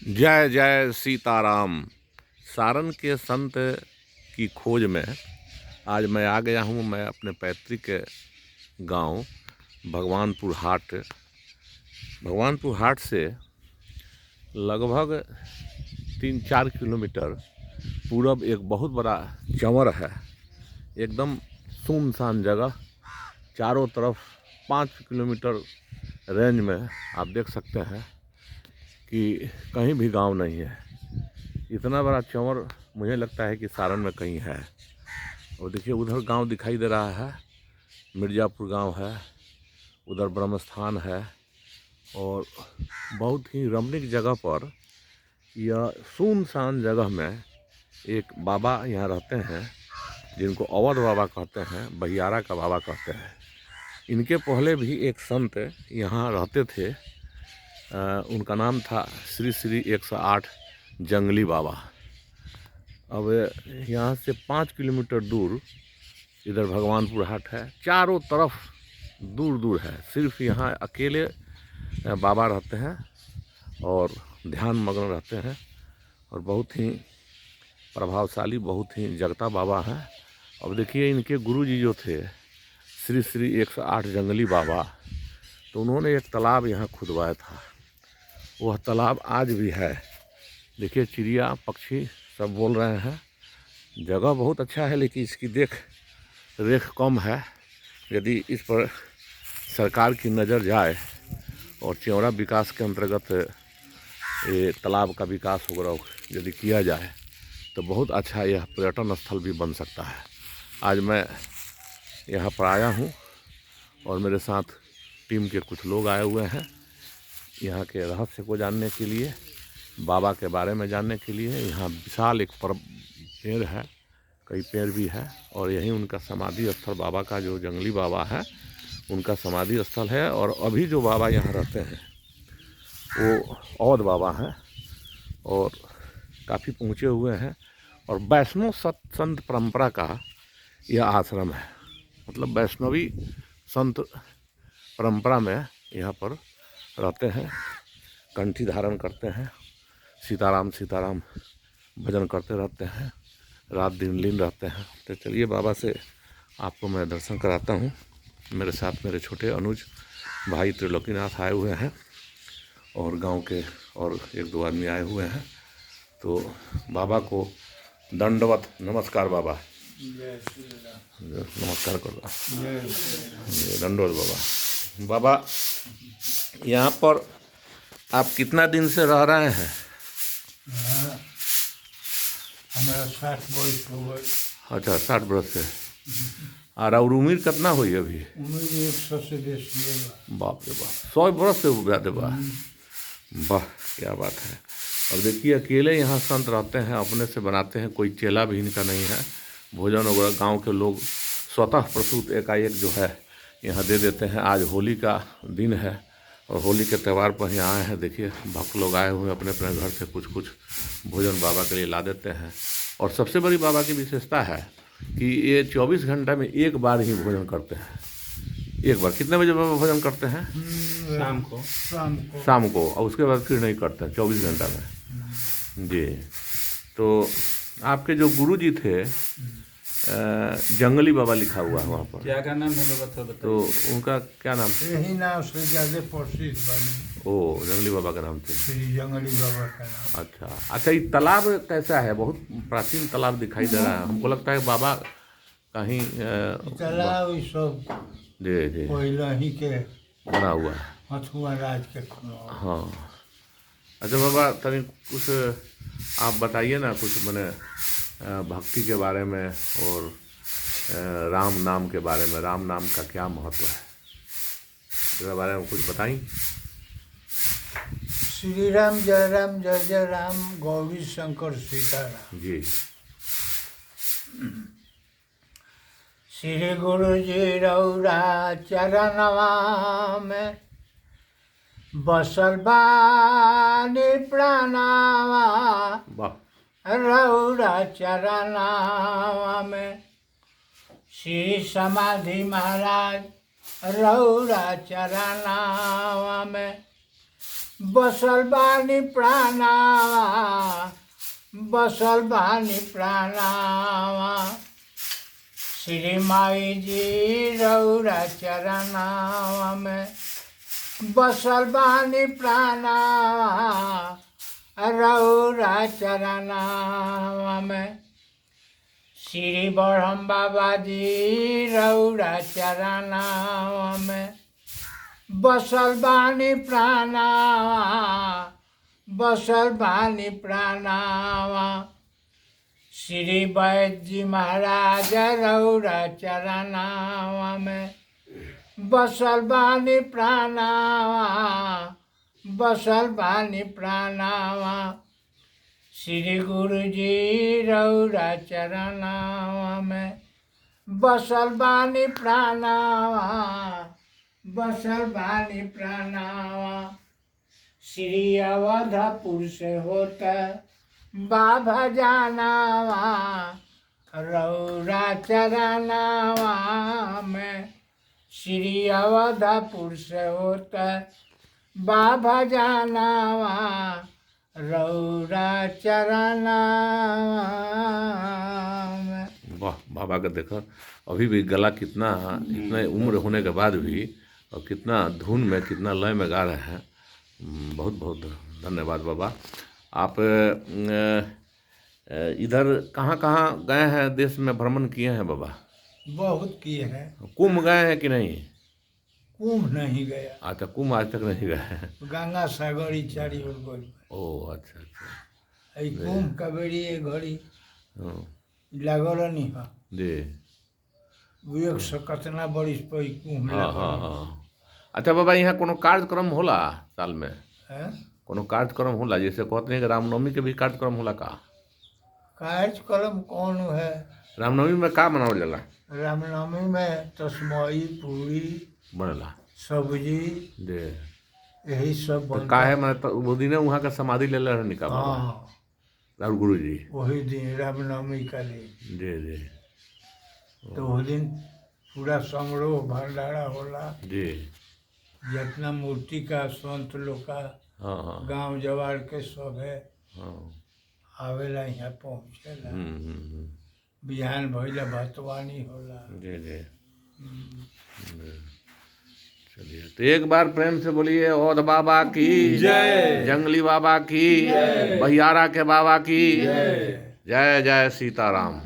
जय जय सीताराम। सारन के संत की खोज में आज मैं आ गया हूँ। मैं अपने पैतृक गांव भगवानपुर हाट से लगभग 3-4 किलोमीटर पूरब एक बहुत बड़ा चंवर है। एकदम सुनसान जगह, चारों तरफ 5 किलोमीटर रेंज में आप देख सकते हैं कि कहीं भी गांव नहीं है। इतना बड़ा चंवर मुझे लगता है कि सारण में कहीं है। और देखिए उधर गांव दिखाई दे रहा है, मिर्ज़ापुर गांव है, उधर ब्रह्मस्थान है। और बहुत ही रमणीक जगह पर, यह सुनसान जगह में एक बाबा यहाँ रहते हैं, जिनको अवध बाबा कहते हैं, बहियारा का बाबा कहते हैं। इनके पहले भी एक संत यहाँ रहते थे। उनका नाम था श्री श्री 108 जंगली बाबा। अब यहाँ से 5 किलोमीटर दूर इधर भगवानपुर हाट है। चारों तरफ दूर दूर है, सिर्फ यहाँ अकेले बाबा रहते हैं और ध्यान मग्न रहते हैं। और बहुत ही प्रभावशाली, बहुत ही जगता बाबा हैं। अब देखिए इनके गुरुजी जो थे श्री श्री 108 जंगली बाबा, तो उन्होंने एक तालाब यहाँ खुदवाया था। वह तालाब आज भी है। देखिए चिड़िया पक्षी सब बोल रहे हैं। जगह बहुत अच्छा है, लेकिन इसकी देख रेख कम है। यदि इस पर सरकार की नज़र जाए और चौड़ा विकास के अंतर्गत ये तालाब का विकास वगैरह यदि किया जाए तो बहुत अच्छा यह पर्यटन स्थल भी बन सकता है। आज मैं यहाँ पर आया हूँ और मेरे साथ टीम के कुछ लोग आए हुए हैं यहाँ के रहस्य को जानने के लिए, बाबा के बारे में जानने के लिए। यहाँ विशाल एक पेड़ है, कई पेड़ भी है, और यहीं उनका समाधि स्थल, बाबा का जो जंगली बाबा है उनका समाधि स्थल है। और अभी जो बाबा यहाँ रहते हैं वो अवध बाबा हैं और काफ़ी पहुँचे हुए हैं। और वैष्णव संत परंपरा का यह आश्रम है, मतलब वैष्णवी संत परंपरा में यहाँ पर रहते हैं, कंठी धारण करते हैं, सीताराम सीताराम भजन करते रहते हैं, रात दिन लीन रहते हैं। तो चलिए बाबा से आपको मैं दर्शन कराता हूँ। मेरे साथ मेरे छोटे अनुज भाई त्रिलोकीनाथ आए हुए हैं और गांव के और 1-2 आदमी आए हुए हैं। तो बाबा को दंडवत नमस्कार। बाबा नमस्कार कर दो, दंडवत बाबा। बाबा यहाँ पर आप कितना दिन से रह रहे हैं? हमारा 60 वर्ष हो गए। अच्छा, 60 वर्ष से। और उम्र कितना हुई अभी? उम्र 100 से बेसी है। बाप रे बाप, 100 वर्ष से ज़्यादा बा। वाह क्या बात है। और देखिए अकेले यहाँ संत रहते हैं, अपने से बनाते हैं, कोई चेला भी इनका नहीं है। भोजन वगैरह गांव के लोग स्वतः प्रसूत एकाएक जो है यहाँ दे देते हैं। आज होली का दिन है और होली के त्यौहार पर यहाँ आए हैं। देखिए भक्त लोग आए हुए अपने अपने घर से कुछ कुछ भोजन बाबा के लिए ला देते हैं। और सबसे बड़ी बाबा की विशेषता है कि ये 24 घंटा में एक बार ही भोजन करते हैं। एक बार। कितने बजे बाबा भोजन करते हैं? शाम को और उसके बाद फिर नहीं करते हैं 24 घंटा में। जी। तो आपके जो गुरु जी थे जंगली बाबा लिखा हुआ है वहाँ पर, क्या नाम है बताओ। तो उनका क्या नाम? यही नाम से ज़्यादा प्रसिद्ध बने। ओ, जंगली बाबा का नाम थे। श्री जंगली बाबा का नाम। अच्छा ये तालाब कैसा है? बहुत प्राचीन तालाब दिखाई दे रहा है। हमको लगता है बाबा कहीं तालाब ये सब जी जी पहले ही के बना हुआ है। हथुआ राज के। हाँ। अच्छा बाबा तभी कुछ आप बताइए ना, कुछ मैंने भक्ति के बारे में और राम नाम के बारे में। राम नाम का क्या महत्व है, इसके बारे में कुछ बताइए। श्री राम जय जय राम, गौरी शंकर सीताराम। जी। श्री गुरु जी रौरा चरणवा में बसल बानी प्राणवा। वाह। रौरा चरणवा में श्री समाधि महाराज, रौरा चरणवा में बसल बानी प्राणावा, बसल बानी प्राणावा, श्री माई जी रौरा चरनावा में बसल बानी प्राणावा, रौरा चरनावा में श्री ब्रह्म बाबा जी रौरा चरनावा में बसल बानी प्राणावा, बसल बानी प्राणावा, श्री वैद्य जी महाराज रौरा चरनावा में बसल बानी प्राणावा, बसल बानी प्राणावा, श्री गुरु जी रौरा चरनावा में बसल बानी प्राणावा, बसल बानी प्राणावा, श्री अवधपुर से होता बाबा जानावा, रौरा चरनावा में श्री अवधपुर से होता बाबा जानावा, रौरा चरनावा में। वाह, बाबा का देखो अभी भी गला कितना, इतने उम्र होने के बाद भी और कितना धुन में, कितना लय में गा रहे हैं। बहुत बहुत धन्यवाद बाबा। आप इधर कहाँ कहाँ गए हैं, देश में भ्रमण किए हैं बाबा? बहुत किए हैं। कुंभ गए हैं कि नहीं? कुंभ नहीं गया। अच्छा, कुंभ आज तक नहीं गए हैं। गंगा सागर ही चारी ओर गई। ओह अच्छा अच्छा। आई कुंभ का बेड़ी ये घड़ी हाँ लागल नहीं है जी। 100 कितना बरिस पर कुंभ हाँ हाँ लागल हाँ। अच्छा बाबा, यहाँ कोनो कार्यक्रम होला साल में? है। कोनो कार्यक्रम होला, जैसे कहते हैं कि रामनवमी के भी कार्यक्रम होला का? कार्यक्रम कौन है? रामनवमी में का मनावल जाला? रामनवमी में तस्मई पूरी बनला सब्जी जी। यही सब तो बनता काहे मैं तो वो दिन वहाँ का समाधि ले रहनी का बाबा? हाँ, राहुल गुरु जी। वही दिन रामनवमी का दिन। जी जी तो वो दिन पूरा समारोह भंडारा होला। जी। जितना मूर्ति का संत लोग का हाँ हाँ गांव जवार के सब है हाँ। आवेला यहाँ पहुँचेला। हम्म। बिहान भइला भतवानी होला। जी जी। चलिए, तो एक बार प्रेम से बोलिए औध बाबा की जय, जंगली बाबा की, बहियारा के बाबा की जय। जय। जय सीताराम।